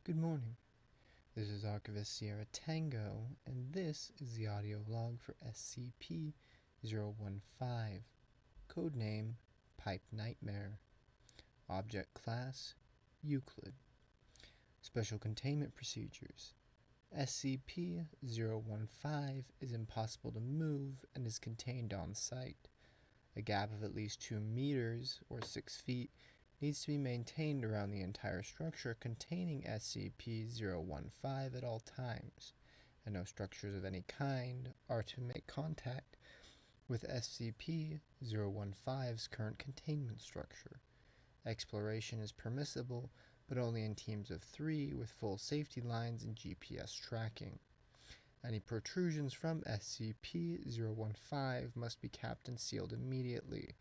Good morning. This is Archivist Sierra Tango, and this is the audio log for SCP-015, codename Pipe Nightmare. Object Class Euclid. Special Containment Procedures. SCP-015 is impossible to move and is contained on site. A gap of at least 2 meters, or 6 feet, needs to be maintained around the entire structure containing SCP-015 at all times, and no structures of any kind are to make contact with SCP-015's current containment structure. Exploration is permissible, but only in teams of 3 with full safety lines and GPS tracking. Any protrusions from SCP-015 must be capped and sealed immediately,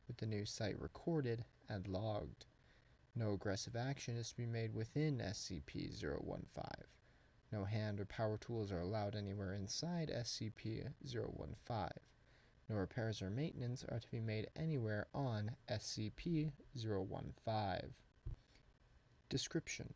with the new site recorded and logged. No aggressive action is to be made within SCP-015. No hand or power tools are allowed anywhere inside SCP-015. No repairs or maintenance are to be made anywhere on SCP-015. Description: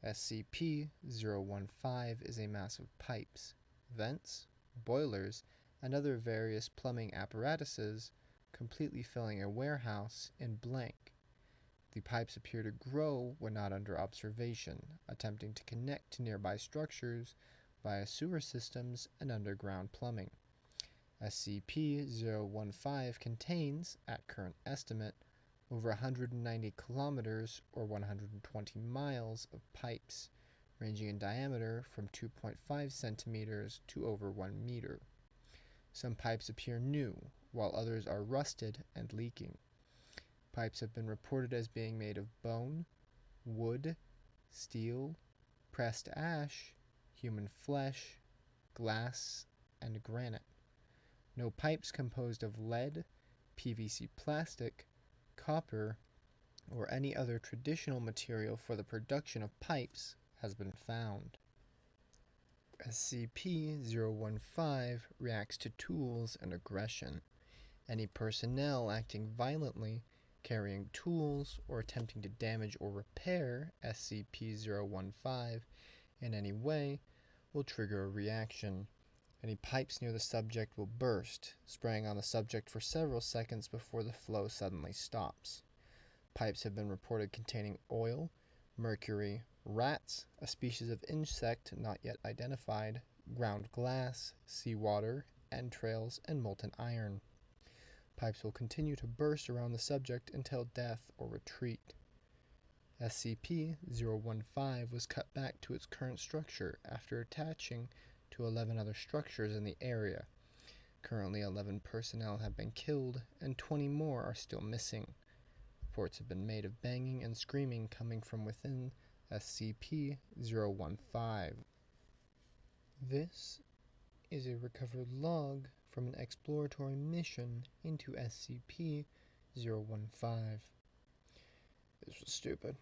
SCP-015 is a mass of pipes, vents, boilers, and other various plumbing apparatuses, completely filling a warehouse in blank. The pipes appear to grow when not under observation, attempting to connect to nearby structures via sewer systems and underground plumbing. SCP-015 contains, at current estimate, over 190 kilometers or 120 miles of pipes, ranging in diameter from 2.5 centimeters to over 1 meter. Some pipes appear new, while others are rusted and leaking. Pipes have been reported as being made of bone, wood, steel, pressed ash, human flesh, glass, and granite. No pipes composed of lead, PVC plastic, copper, or any other traditional material for the production of pipes has been found. SCP-015 reacts to tools and aggression. Any personnel acting violently, carrying tools, or attempting to damage or repair SCP-015 in any way will trigger a reaction. Any pipes near the subject will burst, spraying on the subject for several seconds before the flow suddenly stops. Pipes have been reported containing oil, mercury, rats, a species of insect not yet identified, ground glass, seawater, entrails, and molten iron. Pipes will continue to burst around the subject until death or retreat. SCP-015 was cut back to its current structure after attaching to 11 other structures in the area. Currently, 11 personnel have been killed, and 20 more are still missing. Reports have been made of banging and screaming coming from within SCP-015. This is a recovered log from an exploratory mission into SCP-015. This was stupid.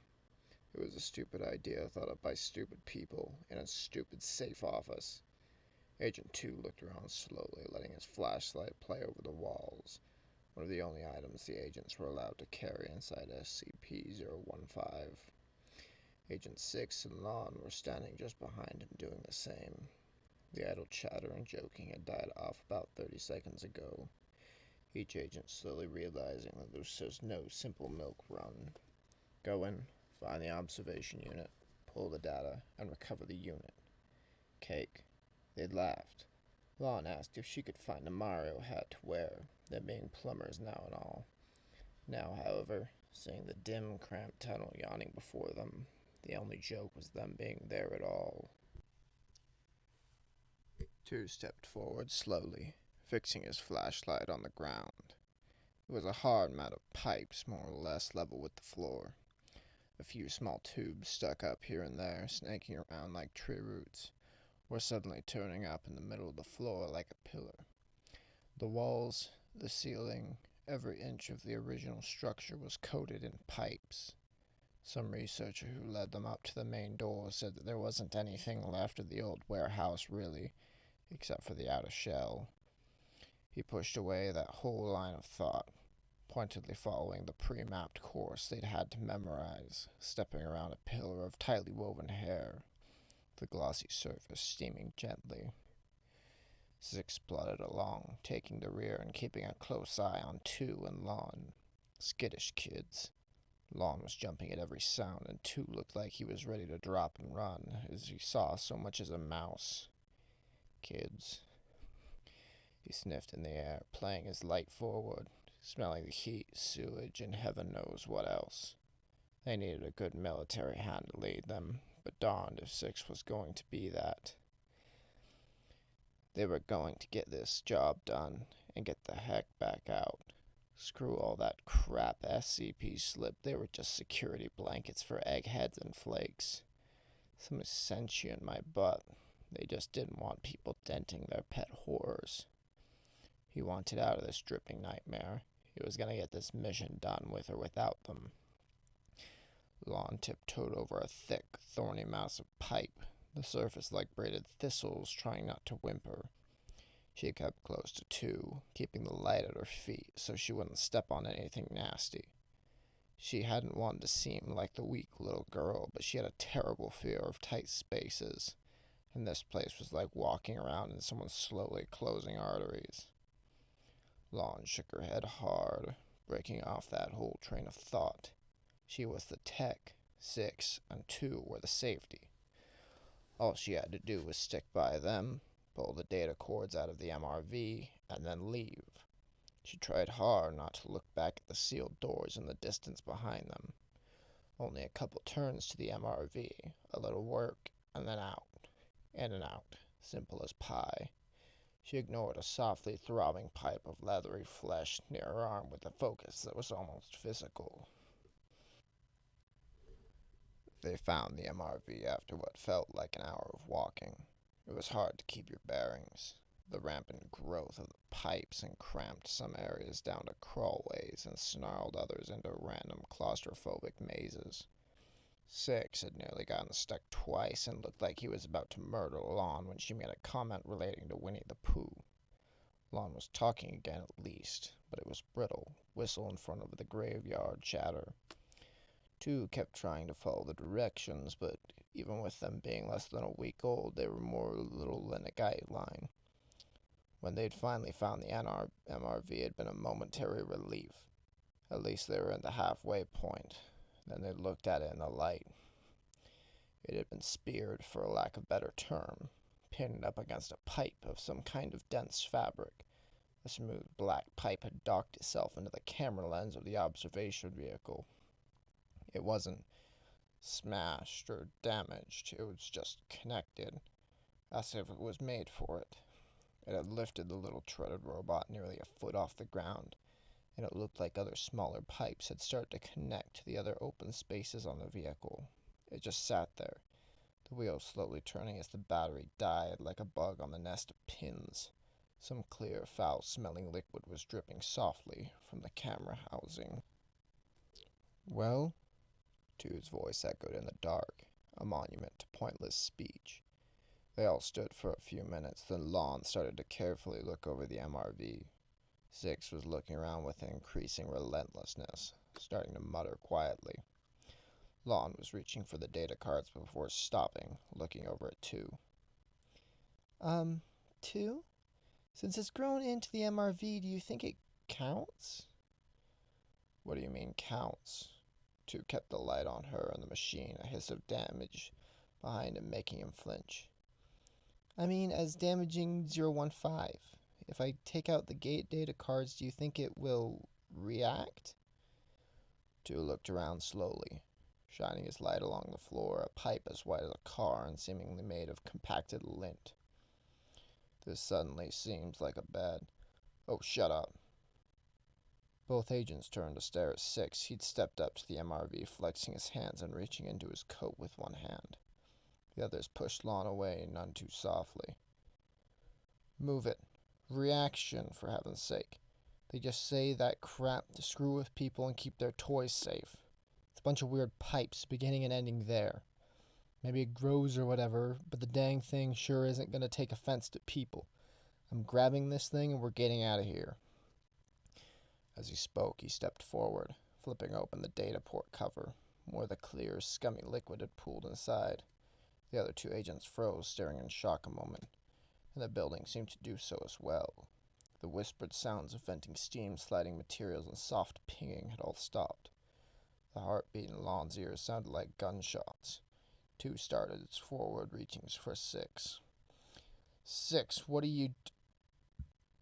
It was a stupid idea thought up by stupid people in a stupid safe office. Agent 2 looked around slowly, letting his flashlight play over the walls, one of the only items the agents were allowed to carry inside SCP-015. Agent 6 and Lon were standing just behind him doing the same. The idle chatter and joking had died off about 30 seconds ago, each agent slowly realizing that there was just no simple milk run. Go in, find the observation unit, pull the data, and recover the unit. Cake. They'd laughed. Lon asked if she could find a Mario hat to wear, them being plumbers now and all. Now, however, seeing the dim, cramped tunnel yawning before them, the only joke was them being there at all. 2 stepped forward slowly, fixing his flashlight on the ground. It was a hard mat of pipes, more or less level with the floor. A few small tubes stuck up here and there, snaking around like tree roots, or suddenly turning up in the middle of the floor like a pillar. The walls, the ceiling, every inch of the original structure was coated in pipes. Some researcher who led them up to the main door said that there wasn't anything left of the old warehouse really, except for the outer shell. He pushed away that whole line of thought. pointedly following the pre-mapped course they'd had to memorize, stepping around a pillar of tightly woven hair, the glossy surface steaming gently. Six plodded along, taking the rear and keeping a close eye on Two and Lon. Skittish kids. Lon was jumping at every sound, and Two looked like he was ready to drop and run, as he saw so much as a mouse. Kids. He sniffed in the air, playing his light forward, smelling the heat, sewage, and heaven knows what else. They needed a good military hand to lead them, but darned if Six was going to be that. They were going to get this job done and get the heck back out. Screw all that crap SCP slipped. They were just security blankets for eggheads and flakes. Some sentient my butt. They just didn't want people denting their pet horrors. He wanted out of this dripping nightmare. He was going to get this mission done with or without them. Lon tiptoed over a thick, thorny mass of pipe, the surface like braided thistles, trying not to whimper. She kept close to Two, keeping the light at her feet so she wouldn't step on anything nasty. She hadn't wanted to seem like the weak little girl, but she had a terrible fear of tight spaces, and this place was like walking around in someone slowly closing arteries. Lon shook her head hard, breaking off that whole train of thought. She was the tech, Six, and Two were the safety. All she had to do was stick by them, pull the data cords out of the MRV, and then leave. She tried hard not to look back at the sealed doors in the distance behind them. Only a couple turns to the MRV, a little work, and then out. In and out, simple as pie. She ignored a softly throbbing pipe of leathery flesh near her arm with a focus that was almost physical. They found the MRV after what felt like an hour of walking. It was hard to keep your bearings. The rampant growth of the pipes and cramped some areas down to crawlways and snarled others into random claustrophobic mazes. Six had nearly gotten stuck twice and looked like he was about to murder Lon when she made a comment relating to Winnie the Pooh. Lon was talking again at least, but it was brittle, whistle in front of the graveyard chatter. Two kept trying to follow the directions, but even with them being less than a week old, they were more little than a guideline. When they'd finally found the MRV, it had been a momentary relief. At least they were at the halfway point. Then they looked at it in the light. It had been speared, for a lack of better term, pinned up against a pipe of some kind of dense fabric. The smooth black pipe had docked itself into the camera lens of the observation vehicle. It wasn't smashed or damaged, it was just connected, as if it was made for it. It had lifted the little treaded robot nearly a foot off the ground, and it looked like other smaller pipes had started to connect to the other open spaces on the vehicle. It just sat there, the wheels slowly turning as the battery died like a bug on the nest of pins. Some clear, foul-smelling liquid was dripping softly from the camera housing. "Well?" Two's voice echoed in the dark, a monument to pointless speech. They all stood for a few minutes, then Lon started to carefully look over the MRV. Six was looking around with increasing relentlessness, starting to mutter quietly. Lon was reaching for the data cards before stopping, looking over at Two. Two? Since it's grown into the MRV, do you think it counts?" "What do you mean, counts?" Two kept the light on her and the machine, a hiss of damage behind him making him flinch. "I mean, as damaging 015. If I take out the gate data cards, do you think it will react?" Two looked around slowly, shining his light along the floor, a pipe as white as a car and seemingly made of compacted lint. "This suddenly seems like a bad—" "Oh, shut up." Both agents turned to stare at Six. He'd stepped up to the MRV, flexing his hands and reaching into his coat with one hand. The others pushed Lon away, none too softly. "Move it. Reaction, for heaven's sake. They just say that crap to screw with people and keep their toys safe. It's a bunch of weird pipes, beginning and ending there. Maybe it grows or whatever, but the dang thing sure isn't going to take offense to people. I'm grabbing this thing and we're getting out of here." As he spoke, he stepped forward, flipping open the data port cover. More of the clear, scummy liquid had pooled inside. The other two agents froze, staring in shock a moment, and the building seemed to do so as well. The whispered sounds of venting steam, sliding materials, and soft pinging had all stopped. The heartbeat in Lon's ears sounded like gunshots. Two started its forward reachings for Six. Six, what are you...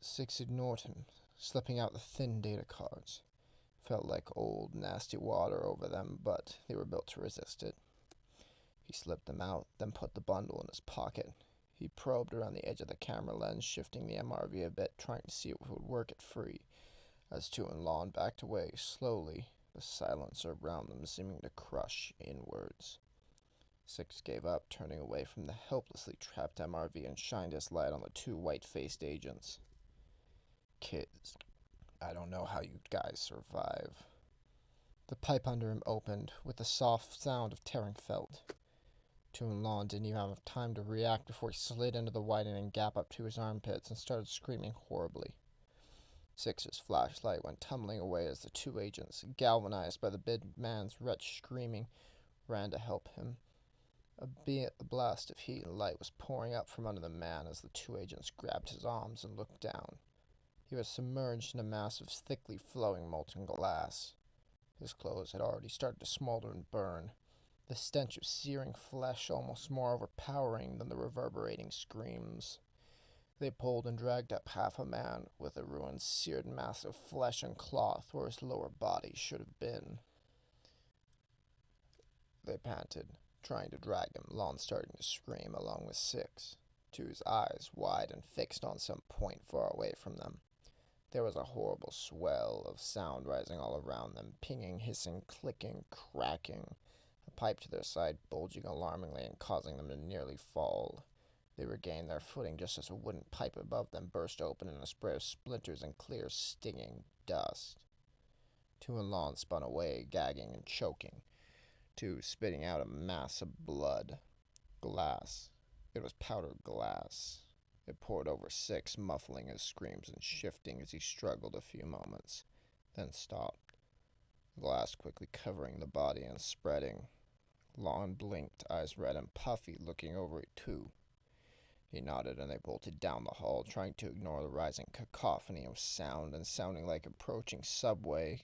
Six ignored him, slipping out the thin data cards. Felt like old, nasty water over them, but they were built to resist it. He slipped them out, then put the bundle in his pocket. He probed around the edge of the camera lens, shifting the MRV a bit, trying to see if it would work it free. As Two and Lon backed away, slowly, the silencer around them seeming to crush inwards. Six gave up, turning away from the helplessly trapped MRV and shined his light on the two white-faced agents. Kids, I don't know how you guys survive. The pipe under him opened, with the soft sound of tearing felt. Two and Lon didn't even have time to react before he slid into the widening gap up to his armpits and started screaming horribly. Six's flashlight went tumbling away as the two agents, galvanized by the big man's wretched screaming, ran to help him. A blast of heat and light was pouring up from under the man as the two agents grabbed his arms and looked down. He was submerged in a mass of thickly flowing molten glass. His clothes had already started to smolder and burn, the stench of searing flesh almost more overpowering than the reverberating screams. They pulled and dragged up half a man with a ruined, seared mass of flesh and cloth where his lower body should have been. They panted, trying to drag him, Lon starting to scream along with Six, Two's eyes wide and fixed on some point far away from them. There was a horrible swell of sound rising all around them, pinging, hissing, clicking, cracking, a pipe to their side bulging alarmingly and causing them to nearly fall. They regained their footing just as a wooden pipe above them burst open in a spray of splinters and clear, stinging dust. Two and Lon spun away, gagging and choking, Two spitting out a mass of blood. Glass. It was powdered glass. It poured over Six, muffling his screams and shifting as he struggled a few moments, then stopped, the glass quickly covering the body and spreading. Lon blinked, eyes red and puffy, looking over at Two. He nodded and they bolted down the hall, trying to ignore the rising cacophony of sound and sounding like approaching subway.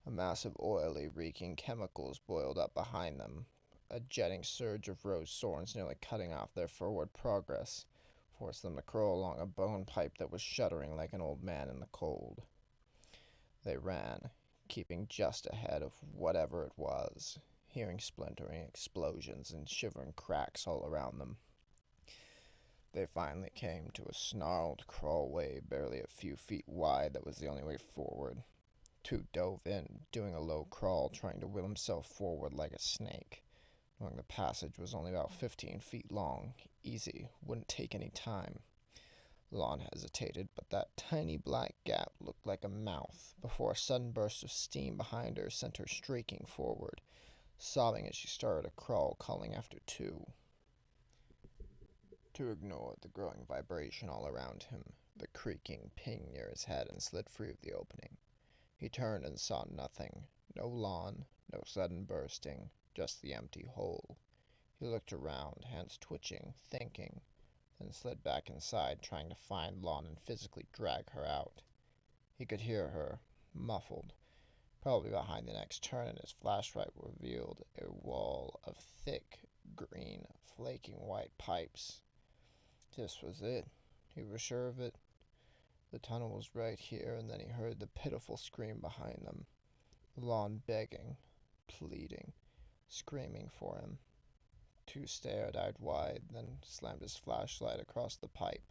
A mass of oily, reeking chemicals boiled up behind them, a jetting surge of rose thorns nearly cutting off their forward progress, forced them to crawl along a bone pipe that was shuddering like an old man in the cold. They ran, keeping just ahead of whatever it was, hearing splintering explosions and shivering cracks all around them. They finally came to a snarled crawlway barely a few feet wide that was the only way forward. Two dove in, doing a low crawl, trying to will himself forward like a snake, knowing the passage was only about 15 feet long. Easy, wouldn't take any time. Lon hesitated, but that tiny black gap looked like a mouth before a sudden burst of steam behind her sent her streaking forward, sobbing as she started to crawl, calling after Two. Two ignored the growing vibration all around him, the creaking ping near his head, and slid free of the opening. He turned and saw nothing. No Lon, no sudden bursting, just the empty hole. He looked around, hands twitching, thinking, then slid back inside, trying to find Lon and physically drag her out. He could hear her, muffled, probably behind the next turn, and his flashlight revealed a wall of thick, green, flaking white pipes. This was it. He was sure of it. The tunnel was right here, and then he heard the pitiful scream behind them. Lon begging, pleading, screaming for him. Two stared, eyed wide, then slammed his flashlight across the pipe.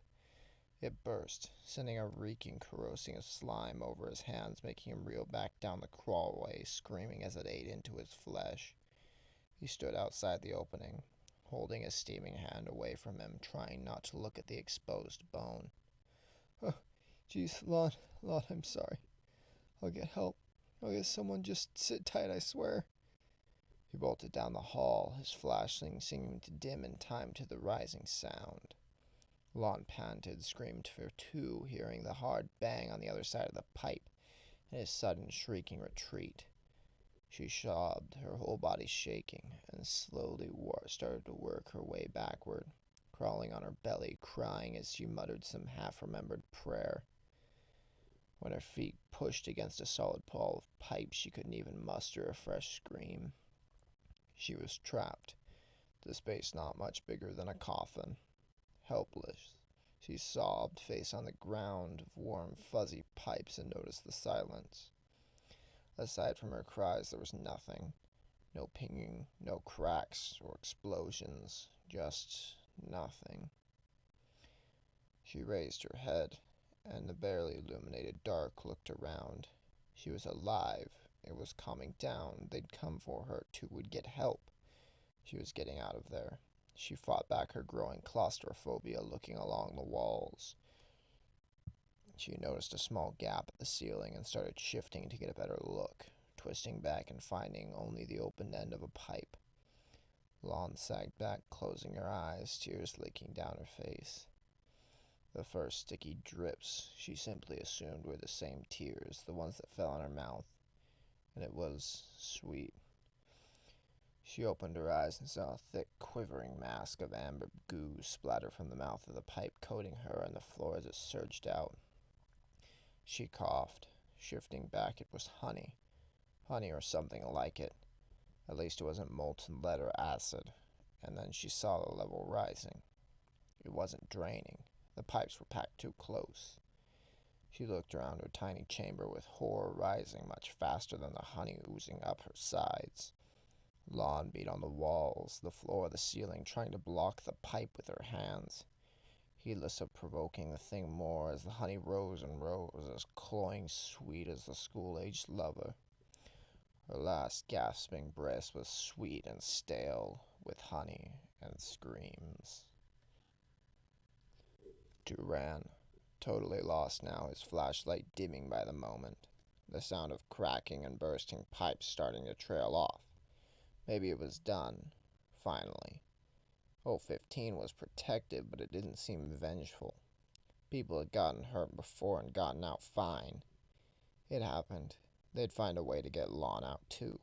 It burst, sending a reeking, corrosive slime over his hands, making him reel back down the crawlway, screaming as it ate into his flesh. He stood outside the opening, holding his steaming hand away from him, trying not to look at the exposed bone. Jeez, Lon, I'm sorry. I'll get help. I'll get someone. Just sit tight, I swear. He bolted down the hall, his flashlight seeming to dim in time to the rising sound. Lon panted, screamed for two, hearing the hard bang on the other side of the pipe and his sudden shrieking retreat. She sobbed, her whole body shaking, and slowly started to work her way backward, crawling on her belly, crying as she muttered some half-remembered prayer. When her feet pushed against a solid pole of pipe, she couldn't even muster a fresh scream. She was trapped, the space not much bigger than a coffin. Helpless, she sobbed, face on the ground of warm, fuzzy pipes, and noticed the silence. Aside from her cries, there was nothing. No pinging, no cracks or explosions, just nothing. She raised her head, and in the barely illuminated dark looked around. She was alive. It was calming down. They'd come for her, too, would get help. She was getting out of there. She fought back her growing claustrophobia, looking along the walls. She noticed a small gap at the ceiling and started shifting to get a better look, twisting back and finding only the open end of a pipe. Lon sagged back, closing her eyes, tears leaking down her face. The first sticky drips she simply assumed were the same tears, the ones that fell on her mouth, and it was sweet. She opened her eyes and saw a thick, quivering mask of amber goo splatter from the mouth of the pipe, coating her and the floor as it surged out. She coughed, shifting back. It was honey or something like it. At least it wasn't molten lead or acid. And then she saw the level rising. It wasn't draining. The pipes were packed too close. She looked around her tiny chamber with horror, rising much faster than the honey oozing up her sides. Lon beat on the walls, the floor, the ceiling, trying to block the pipe with her hands. Heedless of provoking the thing more, as the honey rose and rose, as cloying sweet as the school-aged lover. Her last gasping breath was sweet and stale with honey and screams. Duran, totally lost now, his flashlight dimming by the moment, the sound of cracking and bursting pipes starting to trail off. Maybe it was done, finally. 015 was protective, but it didn't seem vengeful. People had gotten hurt before and gotten out fine. It happened. They'd find a way to get Lon out, too.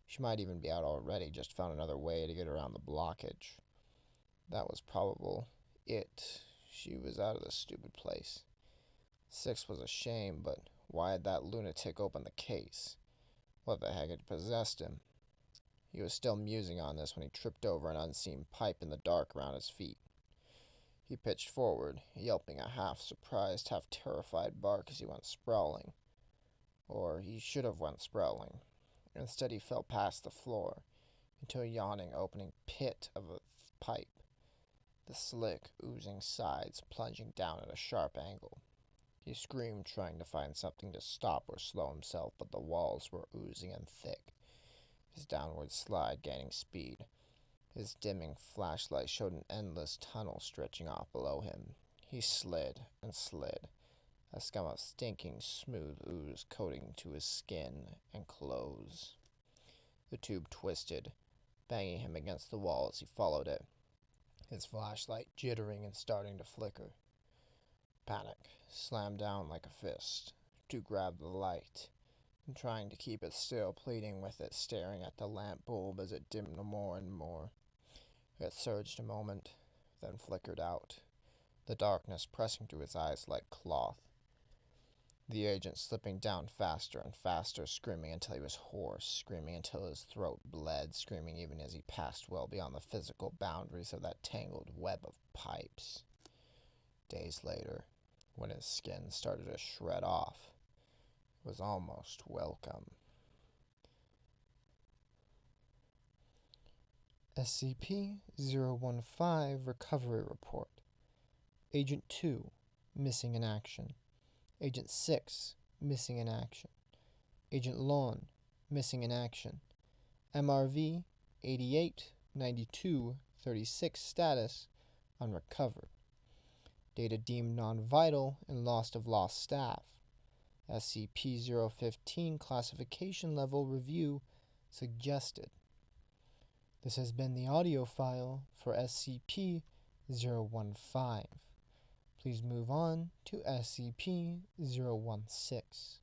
She might even be out already, just found another way to get around the blockage. That was probable it. She was out of the stupid place. 6 was a shame, but why had that lunatic opened the case? What the heck had possessed him? He was still musing on this when he tripped over an unseen pipe in the dark around his feet. He pitched forward, yelping a half-surprised, half-terrified bark as he went sprawling. Or he should have went sprawling. Instead, he fell past the floor into a yawning opening pit of a pipe, the slick, oozing sides plunging down at a sharp angle. He screamed, trying to find something to stop or slow himself, but the walls were oozing and thick, his downward slide gaining speed. His dimming flashlight showed an endless tunnel stretching off below him. He slid and slid, a scum of stinking, smooth ooze coating to his skin and clothes. The tube twisted, banging him against the wall as he followed it, his flashlight jittering and starting to flicker. Panic slammed down like a fist to grab the light, and trying to keep it still, pleading with it, staring at the lamp bulb as it dimmed more and more. It surged a moment, then flickered out, the darkness pressing to his eyes like cloth. The agent slipping down faster and faster, screaming until he was hoarse, screaming until his throat bled, screaming even as he passed well beyond the physical boundaries of that tangled web of pipes. Days later, when his skin started to shred off, it was almost welcome. SCP-015 Recovery Report. Agent 2, missing in action. Agent 6, missing in action. Agent Lon, missing in action. MRV 889236 status unrecovered. Data deemed non-vital and lost of lost staff. SCP-015 classification level review suggested. This has been the audio file for SCP-015. Please move on to SCP 016.